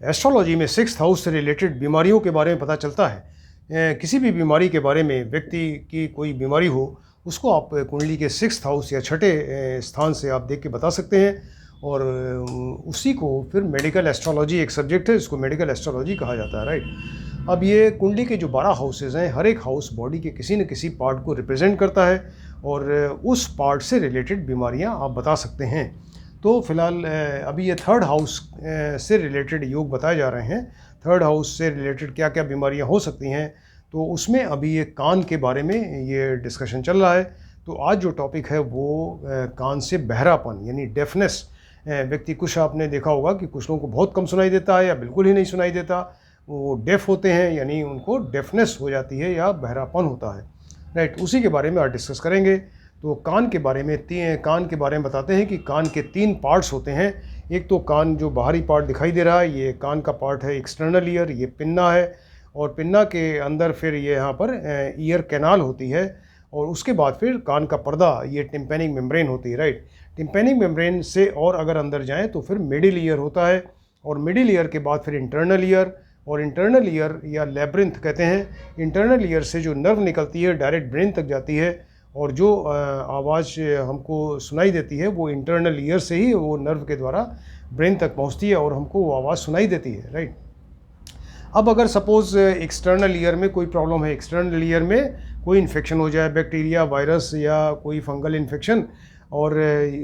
Astrology में sixth house से related बीमारियों के बारे में पता चलता है। किसी भी बीमारी के बारे में, व्यक्ति की कोई बीमारी हो, उसको आप कुंडली के सिक्स्थ हाउस या छठे स्थान से आप देख के बता सकते हैं। और उसी को फिर मेडिकल एस्ट्रोलॉजी एक सब्जेक्ट है, इसको मेडिकल एस्ट्रोलॉजी कहा जाता है, राइट। अब ये कुंडली के जो 12 हाउसेज हैं, हर एक हाउस बॉडी के किसी न किसी पार्ट को रिप्रेजेंट करता है और उस पार्ट से रिलेटेड बीमारियां आप बता सकते हैं। तो फिलहाल अभी ये थर्ड हाउस से रिलेटेड योग बताए जा रहे हैं। थर्ड हाउस से रिलेटेड क्या क्या बीमारियां हो सकती हैं, तो उसमें अभी ये कान के बारे में ये डिस्कशन चल रहा है। तो आज जो टॉपिक है वो कान से बहरापन यानी डेफनेस। व्यक्ति, कुछ आपने देखा होगा कि कुछ लोगों को बहुत कम सुनाई देता है या बिल्कुल ही नहीं सुनाई देता, वो डेफ होते हैं, यानी उनको डेफनेस हो जाती है या बहरापन होता है, राइट। उसी के बारे में आज डिस्कस करेंगे। तो कान के बारे में बताते हैं कि कान के 3 पार्ट्स होते हैं। एक तो कान जो बाहरी पार्ट दिखाई दे रहा है, ये कान का पार्ट है एक्सटर्नल ईयर, ये पिन्ना है, और पिन्ना के अंदर फिर ये यहाँ पर ईयर कैनाल होती है, और उसके बाद फिर कान का पर्दा, ये टिम्पैनिक मेम्ब्रेन होती है, राइट। टिम्पैनिक मेम्ब्रेन से और अगर अंदर जाएँ तो फिर मिडिल ईयर होता है, और मिडिल ईयर के बाद फिर इंटरनल ईयर, और इंटरनल ईयर या लैब्रिंथ कहते हैं। इंटरनल ईयर से जो नर्व निकलती है डायरेक्ट ब्रेन तक जाती है, और जो आवाज़ हमको सुनाई देती है वो इंटरनल ईयर से ही वो नर्व के द्वारा ब्रेन तक पहुंचती है और हमको वो आवाज़ सुनाई देती है, राइट। अब अगर सपोज़ एक्सटर्नल ईयर में कोई प्रॉब्लम है, एक्सटर्नल ईयर में कोई इन्फेक्शन हो जाए, बैक्टीरिया, वायरस या कोई फंगल इन्फेक्शन, और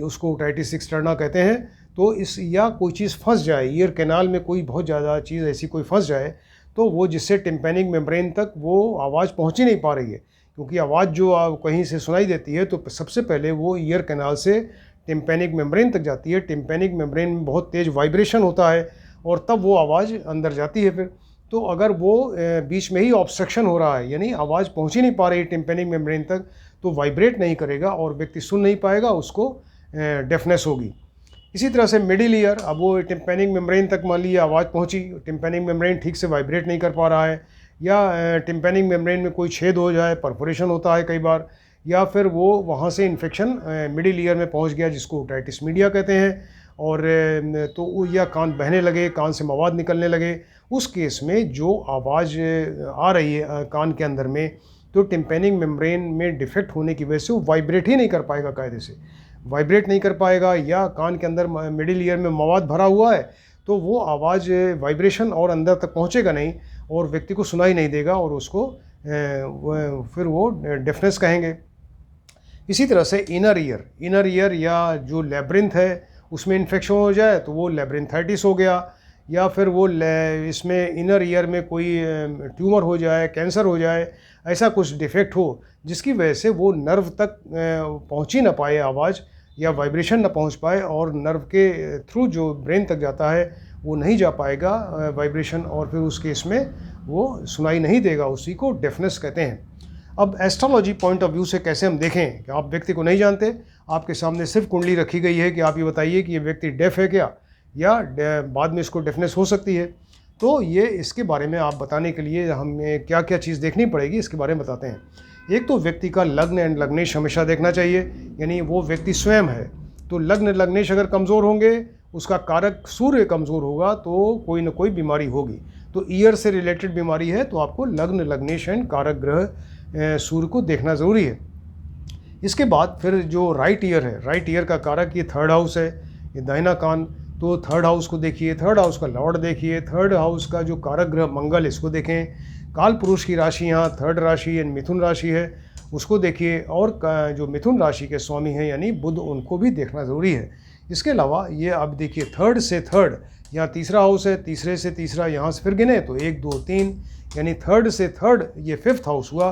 उसको ओटाइटिस एक्सटर्ना कहते हैं, तो इस या कोई चीज़ फंस जाए ईयर कैनाल में, कोई बहुत ज़्यादा चीज़ ऐसी कोई फंस जाए, तो वो जिससे टिम्पैनिक मेम्ब्रेन तक वो आवाज़ पहुँच ही नहीं पा रही है, क्योंकि आवाज़ जो कहीं से सुनाई देती है तो सबसे पहले वो ईयर कैनाल से टिम्पैनिक मेम्ब्रेन तक जाती है। टिम्पैनिक मेम्ब्रेन में बहुत तेज़ वाइब्रेशन होता है और तब वो आवाज़ अंदर जाती है फिर। तो अगर वो बीच में ही ऑब्स्ट्रक्शन हो रहा है, यानी आवाज़ पहुँच ही नहीं पा रही है टिम्पैनिक मेम्ब्रेन तक, तो वाइब्रेट नहीं करेगा और व्यक्ति सुन नहीं पाएगा, उसको डेफनेस होगी। इसी तरह से मिडिल ईयर, अब वो टिम्पैनिक मेम्ब्रेन तक मान लीजिए आवाज़ पहुँची, टिम्पैनिक मेम्ब्रेन ठीक से वाइब्रेट नहीं कर पा रहा है, या टिम्पैनिक मेम्ब्रेन में कोई छेद हो जाए, परफोरेशन होता है कई बार, या फिर वो वहाँ से इन्फेक्शन मिडिल ईयर में पहुँच गया जिसको ओटाइटिस मीडिया कहते हैं, और तो या कान बहने लगे, कान से मवाद निकलने लगे, उस केस में जो आवाज़ आ रही है कान के अंदर में, तो टिम्पैनिक मेम्ब्रेन में डिफेक्ट होने की वजह से वो वाइब्रेट ही नहीं कर पाएगा, कायदे से वाइब्रेट नहीं कर पाएगा, या कान के अंदर मिडिल ईयर में मवाद भरा हुआ है तो वो आवाज़ वाइब्रेशन और अंदर तक पहुँचेगा नहीं और व्यक्ति को सुनाई नहीं देगा, और उसको फिर वो डेफनेस कहेंगे। इसी तरह से इनर ईयर या जो लैब्रिंथ है उसमें इन्फेक्शन हो जाए तो वो लैब्रिंथाइटिस हो गया, या फिर वो इसमें इनर ईयर में कोई ट्यूमर हो जाए, कैंसर हो जाए, ऐसा कुछ डिफेक्ट हो जिसकी वजह से वो नर्व तक पहुंच ही ना पाए आवाज़, या वाइब्रेशन ना पहुंच पाए, और नर्व के थ्रू जो ब्रेन तक जाता है वो नहीं जा पाएगा वाइब्रेशन, और फिर उस केस में वो सुनाई नहीं देगा, उसी को डेफनेस कहते हैं। अब एस्ट्रोलॉजी पॉइंट ऑफ व्यू से कैसे हम देखें कि आप व्यक्ति को नहीं जानते, आपके सामने सिर्फ कुंडली रखी गई है कि आप ये बताइए कि ये व्यक्ति डेफ है क्या, या बाद में इसको डेफनेस हो सकती है, तो ये इसके बारे में आप बताने के लिए हमें क्या क्या चीज़ देखनी पड़ेगी, इसके बारे में बताते हैं। एक तो व्यक्ति का लग्न एंड लग्नेश हमेशा देखना चाहिए, यानी वो व्यक्ति स्वयं है, तो लग्न लग्नेश अगर कमज़ोर होंगे, उसका कारक सूर्य कमज़ोर होगा, तो कोई ना कोई बीमारी होगी। तो ईयर से रिलेटेड बीमारी है तो आपको लग्न लग्नेश एंड कारक ग्रह सूर्य को देखना ज़रूरी है। इसके बाद फिर जो राइट ईयर है, राइट ईयर का कारक ये थर्ड हाउस है, ये दाहिना कान, तो थर्ड हाउस को देखिए, थर्ड हाउस का लॉर्ड देखिए, थर्ड हाउस का जो कारक ग्रह मंगल, इसको देखें। काल पुरुष की राशि यहाँ थर्ड राशि यानी मिथुन राशि है, उसको देखिए, और जो मिथुन राशि के स्वामी हैं यानी बुध, उनको भी देखना ज़रूरी है। इसके अलावा ये अब देखिए थर्ड से थर्ड, यहाँ तीसरा हाउस है, तीसरे से तीसरा यहाँ से फिर गिने तो 1 2 3, यानी थर्ड से थर्ड ये फिफ्थ हाउस हुआ,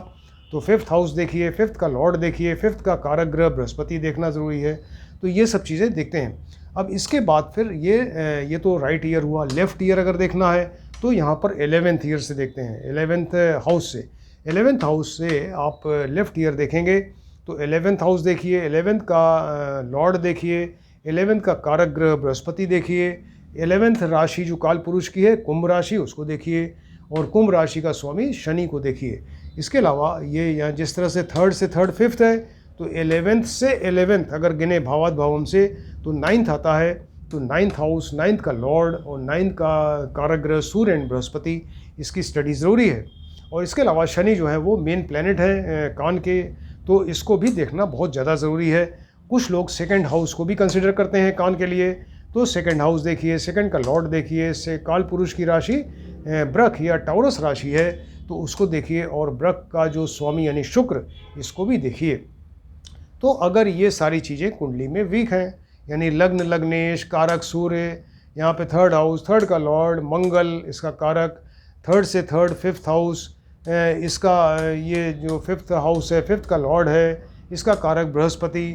तो फिफ्थ हाउस देखिए, फिफ्थ का लॉर्ड देखिए, फिफ्थ का कारक ग्रह बृहस्पति देखना ज़रूरी है। तो ये सब चीज़ें देखते हैं। अब इसके बाद फिर ये तो राइट ईयर हुआ। लेफ़्ट ईयर अगर देखना है तो यहाँ पर 11th ईयर से देखते हैं, 11th हाउस से। 11th हाउस से आप लेफ़्ट ईयर देखेंगे तो 11th हाउस देखिए, 11th का लॉर्ड देखिए, 11th का कारक ग्रह बृहस्पति देखिए, 11th राशि जो काल पुरुष की है कुंभ राशि, उसको देखिए, और कुंभ राशि का स्वामी शनि को देखिए। इसके अलावा ये यहाँ जिस तरह से थर्ड से थर्ड फिफ्थ है, तो 11th से 11th अगर गिने भावात भावम से तो 9th आता है, तो नाइन्थ हाउस, नाइन्थ का लॉर्ड और नाइन्थ का कारक ग्रह सूर्य एंड बृहस्पति, इसकी स्टडी ज़रूरी है। और इसके अलावा शनि जो है वो मेन प्लैनेट है कान के, तो इसको भी देखना बहुत ज़्यादा ज़रूरी है। कुछ लोग सेकंड हाउस को भी कंसिडर करते हैं कान के लिए, तो सेकंड हाउस देखिए, सेकंड का लॉर्ड देखिए, से काल पुरुष की राशि वृक या टाउरस राशि है तो उसको देखिए, और वृक का जो स्वामी यानी शुक्र, इसको भी देखिए। तो अगर ये सारी चीज़ें कुंडली में वीक हैं, यानी लग्न, लग्नेश, कारक सूर्य, यहाँ पे थर्ड हाउस, थर्ड का लॉर्ड मंगल इसका कारक, थर्ड से थर्ड फिफ्थ हाउस इसका, ये जो फिफ्थ हाउस है, फिफ्थ का लॉर्ड है, इसका कारक बृहस्पति,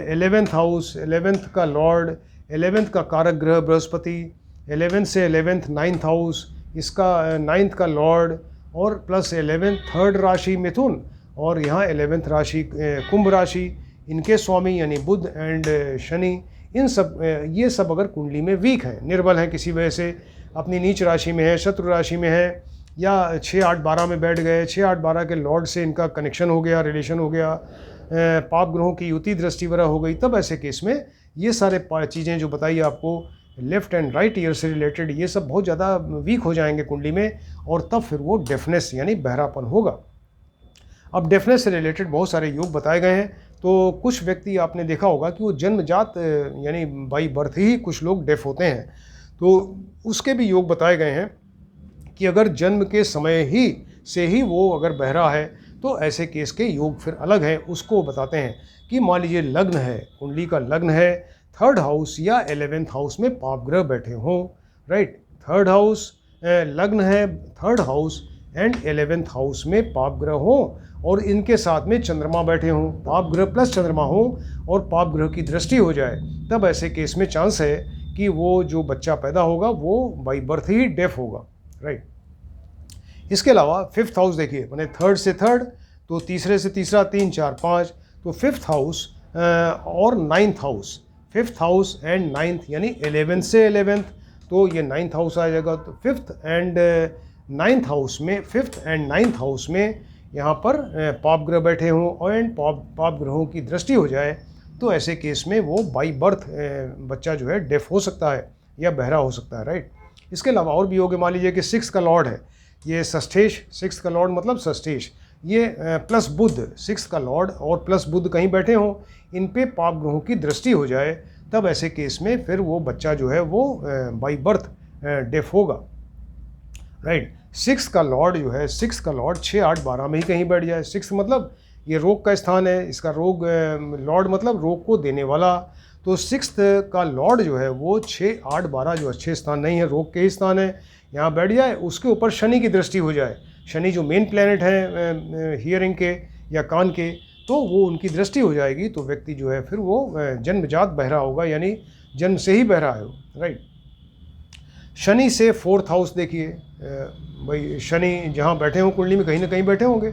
11th हाउस, 11th का लॉर्ड, 11th का कारक ग्रह बृहस्पति, 11th से 11th 9th हाउस, इसका 9th का लॉर्ड, और प्लस 11th थर्ड राशि मिथुन, और यहाँ 11th राशि कुंभ राशि, इनके स्वामी यानी बुध एंड शनि, इन सब ये सब अगर कुंडली में वीक हैं, निर्बल हैं, किसी वजह से अपनी नीच राशि में है, शत्रु राशि में है, या 6, 8, 12 में बैठ गए, 6, 8, 12 के लॉर्ड से इनका कनेक्शन हो गया, रिलेशन हो गया, पाप ग्रहों की युति दृष्टि वगैरह हो गई, तब ऐसे केस में ये सारे चीज़ें जो बताइए आपको लेफ़्ट एंड राइट ईयर से रिलेटेड, ये सब बहुत ज़्यादा वीक हो जाएंगे कुंडली में, और तब फिर वो डेफनेस यानी बहरापन होगा। अब डेफनेस से रिलेटेड बहुत सारे योग बताए गए हैं, तो कुछ व्यक्ति आपने देखा होगा कि वो जन्मजात यानी बाई बर्थ ही कुछ लोग डेफ होते हैं, तो उसके भी योग बताए गए हैं कि अगर जन्म के समय ही से ही वो अगर बहरा है तो ऐसे केस के योग फिर अलग हैं। उसको बताते हैं कि मान लीजिए लग्न है, कुंडली का लग्न है, थर्ड हाउस या 11th हाउस में पाप ग्रह बैठे हों, राइट, थर्ड हाउस लग्न है, third house and 11th house में पाप ग्रह हों, और इनके साथ में चंद्रमा बैठे हों, पाप ग्रह प्लस चंद्रमा हो, और पाप ग्रह की दृष्टि हो जाए, तब ऐसे केस में चांस है कि वो जो बच्चा पैदा होगा वो बाई बर्थ ही डेफ होगा, राइट। इसके अलावा फिफ्थ हाउस देखिए, मैंने थर्ड से थर्ड, तो तीसरे से तीसरा, 3, 4, 5, तो फिफ्थ हाउस और 9th house, fifth house and 9th यानी 11th से 11th, तो ये 9th हाउस आ जाएगा। तो फिफ्थ एंड 9th हाउस में, फिफ्थ एंड 9th हाउस में यहाँ पर पाप ग्रह बैठे हों और एंड पाप ग्रहों की दृष्टि हो जाए, तो ऐसे केस में वो बाई बर्थ बच्चा जो है डेफ हो सकता है या बहरा हो सकता है, राइट। इसके अलावा और भी होगा, मान लीजिए कि 6th का लॉर्ड है, ये षष्ठेश, 6th का लॉर्ड मतलब षष्ठेश, ये प्लस बुध, 6th का लॉर्ड और प्लस बुध कहीं बैठे हों, इन पे पाप ग्रहों की दृष्टि हो जाए, तब ऐसे केस में फिर वो बच्चा जो है वो बाई बर्थ डेफ होगा, राइट। 6th का लॉर्ड जो है, 6th का लॉर्ड 6, 8, 12 में ही कहीं बैठ जाए, 6th मतलब ये रोग का स्थान है, इसका रोग लॉर्ड मतलब रोग को देने वाला, तो 6th का लॉर्ड जो है वो 6, 8, 12 जो अच्छे स्थान नहीं है, रोग के ही स्थान है, यहाँ बैठ जाए, उसके ऊपर शनि की दृष्टि हो जाए, शनि जो मेन प्लैनेट है हियरिंग के या कान के, तो वो उनकी दृष्टि हो जाएगी, तो व्यक्ति जो है फिर वो जन्मजात बहरा होगा, यानी जन्म से ही बहरा है, राइट। शनि से 4th हाउस देखिए, भाई शनि जहाँ बैठे हों कुंडली में कहीं ना कहीं बैठे होंगे,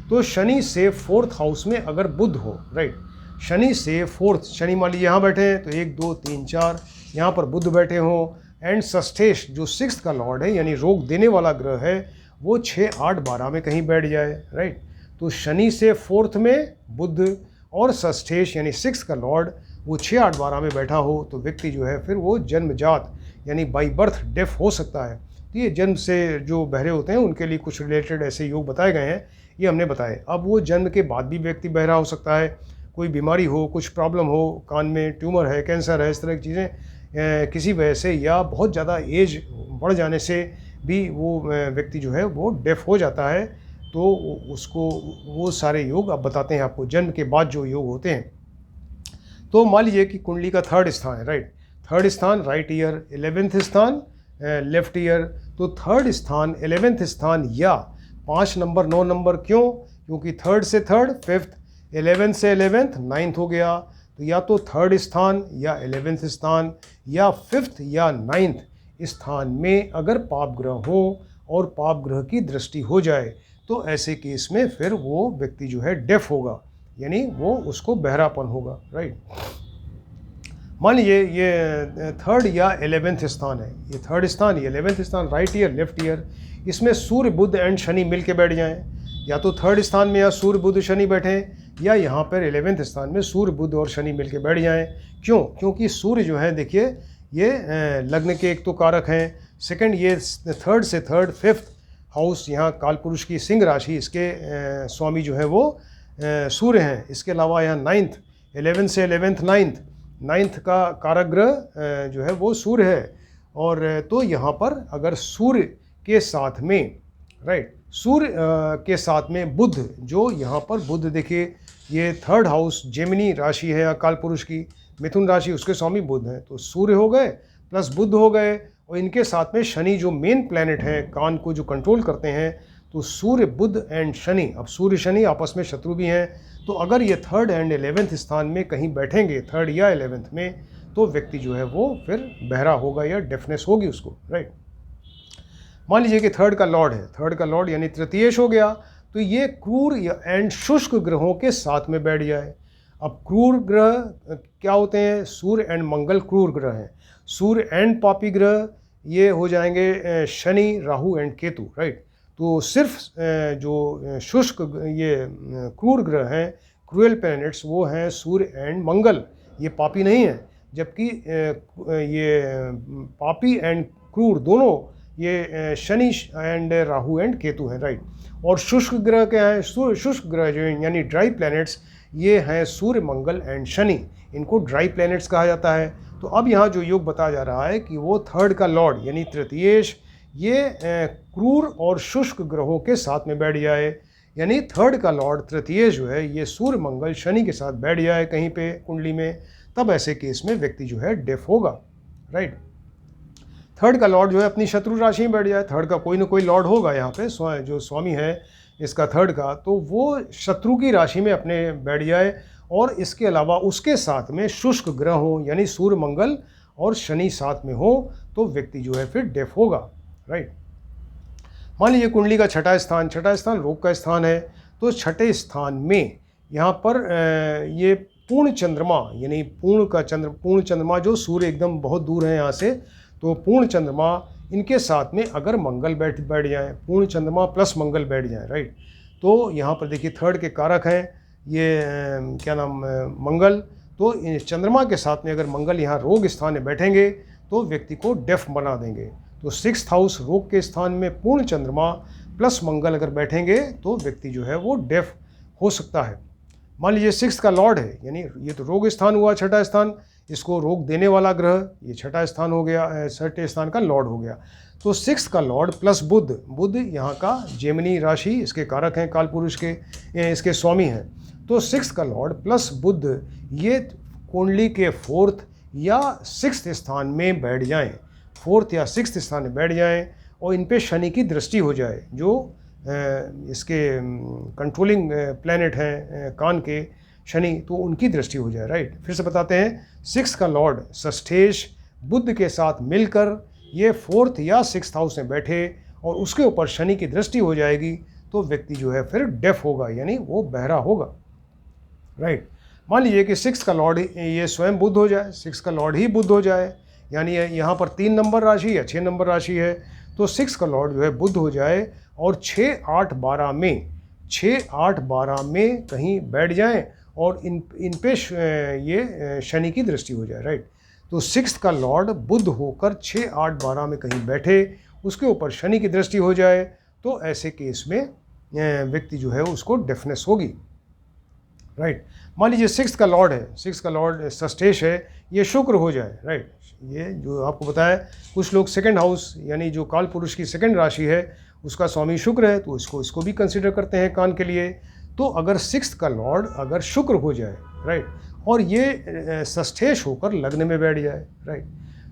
तो शनि से 4th हाउस में अगर बुध हो, राइट, शनि से 4th, शनि मान लीजिए यहाँ बैठे हैं तो 1, 2, 3, 4, यहाँ पर बुध बैठे हों, एंड षष्ठेश जो 6th का लॉर्ड है यानी रोग देने वाला ग्रह है, वो 6, 8, 12 में कहीं बैठ जाए, राइट। तो शनि से 4th में बुध और षष्ठेश यानी 6th का लॉर्ड वो 6, 8, 12 में बैठा हो, तो व्यक्ति जो है फिर वो जन्मजात यानी बाई बर्थ डेफ हो सकता है। तो ये जन्म से जो बहरे होते हैं उनके लिए कुछ रिलेटेड ऐसे योग बताए गए हैं, ये हमने बताए। अब वो जन्म के बाद भी व्यक्ति बहरा हो सकता है, कोई बीमारी हो, कुछ प्रॉब्लम हो, कान में ट्यूमर है, कैंसर है, इस तरह की चीज़ें किसी वजह से या बहुत ज़्यादा एज बढ़ जाने से भी वो व्यक्ति जो है वो डेफ हो जाता है, तो उसको वो सारे योग अब बताते हैं आपको जन्म के बाद जो योग होते हैं। तो मान लीजिए कि कुंडली का थर्ड स्थान है, राइट, थर्ड स्थान राइट ईयर, 11th स्थान लेफ्ट ईयर, तो थर्ड स्थान 11th स्थान या 5 नंबर 9 नंबर, क्यों? क्योंकि थर्ड से थर्ड फिफ्थ, 11th से 11th 9th हो गया, तो या तो थर्ड स्थान या 11th स्थान या फिफ्थ या 9th स्थान में अगर पाप ग्रह हो और पाप ग्रह की दृष्टि हो जाए, तो ऐसे केस में फिर वो व्यक्ति जो है डेफ होगा, यानी वो उसको बहरापन होगा, राइट। मान लीजिए ये थर्ड या 11th स्थान है, ये थर्ड स्थान, ये 11th स्थान, राइट ईयर लेफ्ट ईयर, इसमें सूर्य बुध एंड शनि मिल के बैठ जाएं, या तो थर्ड स्थान में या सूर्य बुध शनि बैठे, या यहाँ पर 11th स्थान में सूर्य बुध और शनि मिल के बैठ जाएं। क्यों? क्योंकि सूर्य जो है देखिए ये लग्न के एक तो कारक हैं, सेकंड ये थर्ड से थर्ड फिफ्थ हाउस यहाँ कालपुरुष की सिंह राशि, इसके स्वामी जो है वो सूर्य हैं। इसके अलावा यहाँ नाइन्थ 11 से 11th नाइन्थ का कारक ग्रह जो है वो सूर्य है। और तो यहाँ पर अगर सूर्य के साथ में सूर्य के साथ में बुध, जो यहाँ पर बुध देखिए ये थर्ड हाउस जेमिनी राशि है कालपुरुष की, मिथुन राशि, उसके स्वामी बुध हैं। तो सूर्य हो गए प्लस बुध हो गए, और इनके साथ में शनि जो मेन प्लैनेट है कान को जो कंट्रोल करते हैं, तो सूर्य बुध एंड शनि, अब सूर्य शनि आपस में शत्रु भी हैं। तो अगर ये थर्ड एंड 11th स्थान में कहीं बैठेंगे, थर्ड या 11th में, तो व्यक्ति जो है वो फिर बहरा होगा या डेफनेस होगी उसको। मान लीजिए कि थर्ड का लॉर्ड है, थर्ड का लॉर्ड यानी तृतीयेश हो गया, तो ये क्रूर एंड शुष्क ग्रहों के साथ में बैठ जाए। अब क्रूर ग्रह क्या होते हैं? सूर्य एंड मंगल क्रूर ग्रह हैं। सूर्य एंड पापी ग्रह ये हो जाएंगे शनि, राहु एंड केतु। तो सिर्फ जो शुष्क ये क्रूर ग्रह हैं, क्रूएल प्लैनेट्स, वो हैं सूर्य एंड मंगल, ये पापी नहीं है। जबकि ये पापी एंड क्रूर दोनों ये शनि एंड राहु एंड केतु हैं। और शुष्क ग्रह क्या है? शुष्क ग्रह जो यानी ड्राई प्लैनेट्स, ये हैं सूर्य, मंगल एंड शनि, इनको ड्राई प्लैनेट्स कहा जाता है। तो अब यहाँ जो योग बताया जा रहा है कि वो थर्ड का लॉर्ड यानी तृतीयेश, ये क्रूर और शुष्क ग्रहों के साथ में बैठ जाए, यानी थर्ड का लॉर्ड तृतीयेश जो है ये सूर्य, मंगल, शनि के साथ बैठ जाए कहीं पे कुंडली में, तब ऐसे केस में व्यक्ति जो है डेफ होगा। थर्ड का लॉर्ड जो है अपनी शत्रु राशि में बैठ जाए, थर्ड का कोई ना कोई लॉर्ड होगा यहाँ पे, जो स्वामी है इसका थर्ड का, तो वो शत्रु की राशि में अपने बैठ जाए, और इसके अलावा उसके साथ में शुष्क ग्रह हो यानी सूर्य, मंगल और शनि साथ में हो, तो व्यक्ति जो है फिर डेफ होगा। मान लीजिए कुंडली का छठा स्थान रोग का स्थान है, तो छठे स्थान में यहाँ पर ये पूर्ण चंद्रमा यानी पूर्ण चंद्रमा जो सूर्य एकदम बहुत दूर है यहाँ से, तो पूर्ण चंद्रमा इनके साथ में अगर मंगल बैठ जाए, पूर्ण चंद्रमा प्लस मंगल बैठ जाए, तो यहाँ पर देखिए थर्ड के कारक हैं ये क्या नाम मंगल, तो चंद्रमा के साथ में अगर मंगल यहाँ रोग स्थान में बैठेंगे तो व्यक्ति को डेफ बना देंगे। तो 6th हाउस रोग के स्थान में पूर्ण चंद्रमा प्लस मंगल अगर बैठेंगे तो व्यक्ति जो है वो डेफ हो सकता है। मान लीजिए 6th का लॉर्ड है, यानी ये तो रोग स्थान हुआ, छठा स्थान, इसको रोग देने वाला ग्रह ये छठा स्थान हो गया, छठे स्थान का लॉर्ड हो गया। तो 6th का लॉर्ड प्लस बुध यहाँ का जेमिनी राशि, इसके कारक हैं कालपुरुष के, इसके स्वामी हैं। तो 6th का लॉर्ड प्लस बुध ये कुंडली के 4th या 6th स्थान में बैठ जाएं, 4th या 6th स्थान में बैठ जाएं, और इन पे शनि की दृष्टि हो जाए, जो इसके कंट्रोलिंग प्लैनेट हैं कान के शनि, तो उनकी दृष्टि हो जाए। फिर से बताते हैं, 6th का लॉर्ड षष्ठेश बुध के साथ मिलकर ये 4th या 6th हाउस में बैठे और उसके ऊपर शनि की दृष्टि हो जाएगी, तो व्यक्ति जो है फिर डेफ होगा, यानी वो बहरा होगा। मान लीजिए कि 6th का लॉर्ड ये स्वयं बुध हो जाए, 6th का लॉर्ड ही बुध हो जाए, यानी यहाँ पर 3 नंबर राशि या 6 नंबर राशि है, तो 6th का लॉर्ड जो है बुध हो जाए और 6, 8, 12 में कहीं बैठ जाएं और इन पे ये शनि की दृष्टि हो जाए। तो 6th का लॉर्ड बुध होकर 6, 8, 12 में कहीं बैठे, उसके ऊपर शनि की दृष्टि हो जाए, तो ऐसे केस में व्यक्ति जो है उसको डेफनेस होगी। मान लीजिए 6th का लॉर्ड है, 6th का लॉर्ड षष्ठेश है, ये शुक्र हो जाए। ये जो आपको बताया, कुछ लोग 2nd हाउस यानी जो काल पुरुष की 2nd राशि है उसका स्वामी शुक्र है, तो इसको भी कंसिडर करते हैं कान के लिए। तो अगर 6th का लॉर्ड अगर शुक्र हो जाए, और ये षष्ठेश होकर लग्न में बैठ जाए,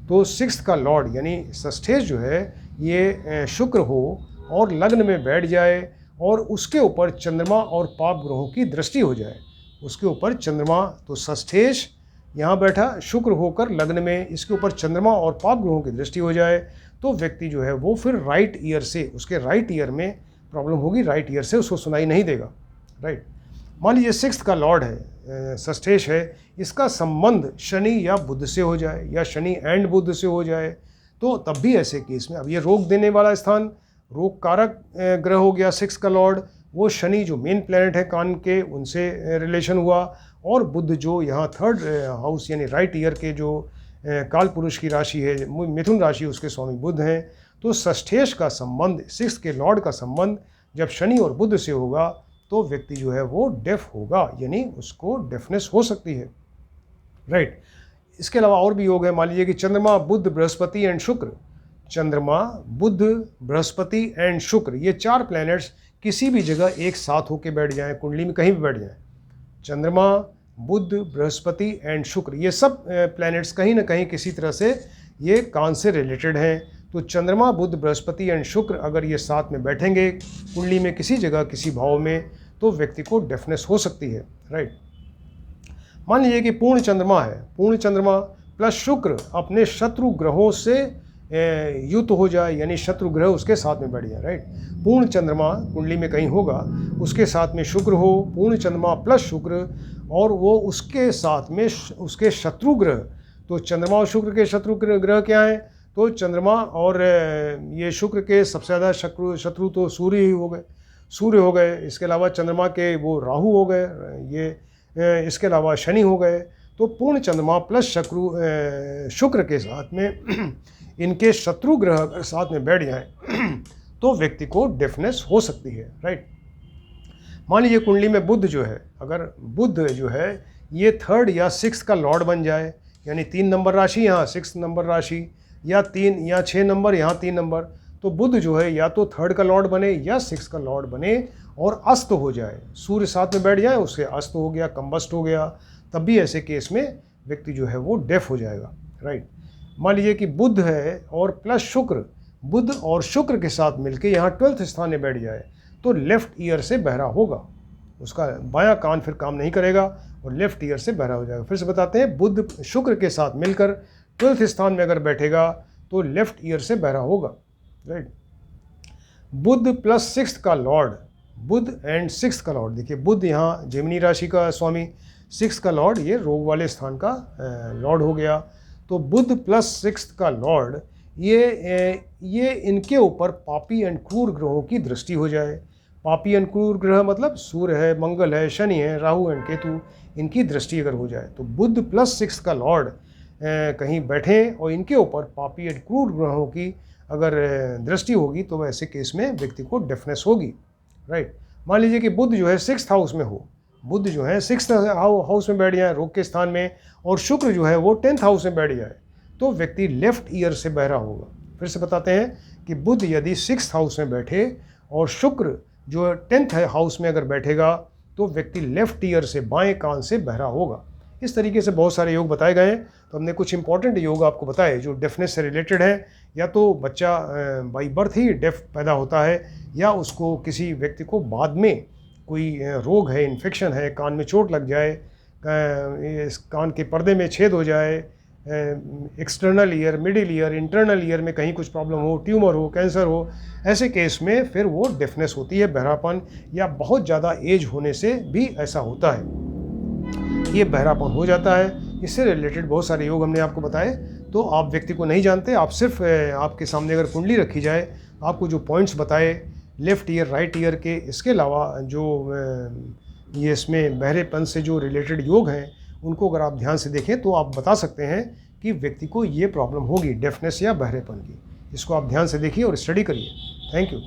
तो 6th का लॉर्ड यानी षष्ठेश जो है ये शुक्र हो और लग्न में बैठ जाए, और उसके ऊपर चंद्रमा और पाप ग्रहों की दृष्टि हो जाए, उसके ऊपर चंद्रमा, तो षष्ठेश यहाँ बैठा शुक्र होकर लग्न में, इसके ऊपर चंद्रमा और पाप ग्रहों की दृष्टि हो जाए, तो व्यक्ति जो है वो फिर राइट ईयर से, उसके राइट ईयर में प्रॉब्लम होगी, राइट ईयर से उसको सुनाई नहीं देगा। मान लीजिए 6th का लॉर्ड है षष्ठेश है, इसका संबंध शनि या बुध से हो जाए, या शनि एंड बुध से हो जाए, तो तब भी ऐसे केस में, अब ये रोग देने वाला स्थान, रोग कारक ग्रह हो गया 6th का लॉर्ड, वो शनि जो मेन प्लैनेट है कान के, उनसे रिलेशन हुआ, और बुध जो यहाँ 3rd हाउस यानी राइट ईयर के जो काल पुरुष की राशि है, मिथुन राशि, उसके स्वामी बुध हैं। तो षष्ठेश का संबंध, सिक्स के लॉर्ड का संबंध जब शनि और बुध से होगा तो व्यक्ति जो है वो डेफ होगा, यानी उसको डेफनेस हो सकती है, राइट। इसके अलावा और भी योग है। मान लीजिए कि चंद्रमा, बुध, बृहस्पति एंड शुक्र, चंद्रमा, बुध, बृहस्पति एंड शुक्र, ये 4 प्लैनेट्स किसी भी जगह एक साथ होके बैठ जाएं, कुंडली में कहीं भी बैठ जाएं, चंद्रमा, बुध, बृहस्पति एंड शुक्र, ये सब प्लैनेट्स कहीं ना कहीं किसी तरह से ये कान से रिलेटेड हैं। तो चंद्रमा, बुध, बृहस्पति एंड शुक्र अगर ये साथ में बैठेंगे कुंडली में किसी जगह किसी भाव में तो व्यक्ति को डेफनेस हो सकती है, राइट। मान लीजिए कि पूर्ण चंद्रमा है, पूर्ण चंद्रमा प्लस शुक्र अपने शत्रु ग्रहों से युत हो जाए, यानी शत्रु ग्रह उसके साथ में बैठ जाए, राइट। पूर्ण चंद्रमा कुंडली में कहीं होगा, उसके साथ में शुक्र हो, पूर्ण चंद्रमा प्लस शुक्र, और वो उसके साथ में उसके शत्रु ग्रह। तो चंद्रमा और शुक्र के शत्रु ग्रह क्या हैं? तो चंद्रमा और ये शुक्र के सबसे ज़्यादा शत्रु तो सूर्य ही हो गए, सूर्य हो गए। इसके अलावा चंद्रमा के वो राहु हो गए, ये इसके अलावा शनि हो गए। तो पूर्ण चंद्रमा प्लस शुक्र के साथ में इनके शत्रु ग्रह अगर साथ में बैठ जाएं तो व्यक्ति को डेफनेस हो सकती है, राइट। मान लीजिए कुंडली में बुध जो है, अगर बुध जो है ये 3rd या 6th का लॉर्ड बन जाए, यानी 3 नंबर राशि यहाँ 6 नंबर राशि, या 3 या 6 नंबर यहाँ 3 नंबर, तो बुध जो है या तो 3rd का लॉर्ड बने या 6th का लॉर्ड बने और अस्त हो जाए, सूर्य साथ में बैठ जाए, उससे अस्त हो गया, कंबस्ट हो गया, तब भी ऐसे केस में व्यक्ति जो है वो डेफ हो जाएगा, राइट। मान लीजिए कि बुध है और प्लस शुक्र, बुध और शुक्र के साथ मिलके यहाँ 12th स्थान में बैठ जाए तो लेफ्ट ईयर से बहरा होगा, उसका बायां कान फिर काम नहीं करेगा और लेफ्ट ईयर से बहरा हो जाएगा। फिर से बताते हैं, बुध शुक्र के साथ मिलकर 12th स्थान में अगर बैठेगा तो लेफ्ट ईयर से बहरा होगा, राइट। बुध प्लस 6th का लॉर्ड, बुध एंड 6th का लॉर्ड, देखिए बुध यहाँ जेमिनी राशि का स्वामी, 6th का लॉर्ड ये रोग वाले स्थान का लॉर्ड हो गया। तो बुध प्लस 6th का लॉर्ड ये इनके ऊपर पापी एंड क्रूर ग्रहों की दृष्टि हो जाए। पापी एंड क्रूर ग्रह मतलब सूर्य है, मंगल है, शनि है, राहु एंड केतु, इनकी दृष्टि अगर हो जाए तो बुध प्लस 6th का लॉर्ड कहीं बैठे और इनके ऊपर पापी एंड क्रूर ग्रहों की अगर दृष्टि होगी तो वैसे केस में व्यक्ति को डेफनेस होगी, राइट। मान लीजिए कि बुध जो है 6th हाउस में हो, बुध जो है 6th हाउस में बैठ जाए रोग के स्थान में, और शुक्र जो है वो 10th हाउस में बैठ जाए तो व्यक्ति लेफ्ट ईयर से बहरा होगा। फिर से बताते हैं कि बुध यदि 6th हाउस में बैठे और शुक्र जो 10th हाउस में अगर बैठेगा तो व्यक्ति लेफ्ट ईयर से बाएं कान से बहरा होगा। इस तरीके से बहुत सारे योग बताए गए हैं। तो हमने कुछ इंपॉर्टेंट योग आपको बताए जो डेफनेस से रिलेटेड है, या तो बच्चा बाई बर्थ ही डेफ पैदा होता है, या उसको किसी व्यक्ति को बाद में कोई रोग है, इन्फेक्शन है, कान में चोट लग जाए, इस कान के पर्दे में छेद हो जाए, external ear, middle ear, internal ear में कहीं कुछ प्रॉब्लम हो, ट्यूमर हो, कैंसर हो, ऐसे केस में फिर वो डेफनेस होती है, बहरापन, या बहुत ज़्यादा एज होने से भी ऐसा होता है, ये बहरापन हो जाता है। इससे रिलेटेड बहुत सारे योग हमने आपको बताए। तो आप व्यक्ति को नहीं जानते, आप सिर्फ आपके सामने अगर कुंडली रखी जाए, आपको जो पॉइंट्स बताए लेफ़्ट ईयर, राइट ईयर के, इसके अलावा जो ये इसमें बहरेपन से जो रिलेटेड योग हैं उनको अगर आप ध्यान से देखें तो आप बता सकते हैं कि व्यक्ति को ये प्रॉब्लम होगी, डेफनेस या बहरेपन की। इसको आप ध्यान से देखिए और स्टडी करिए। Thank you.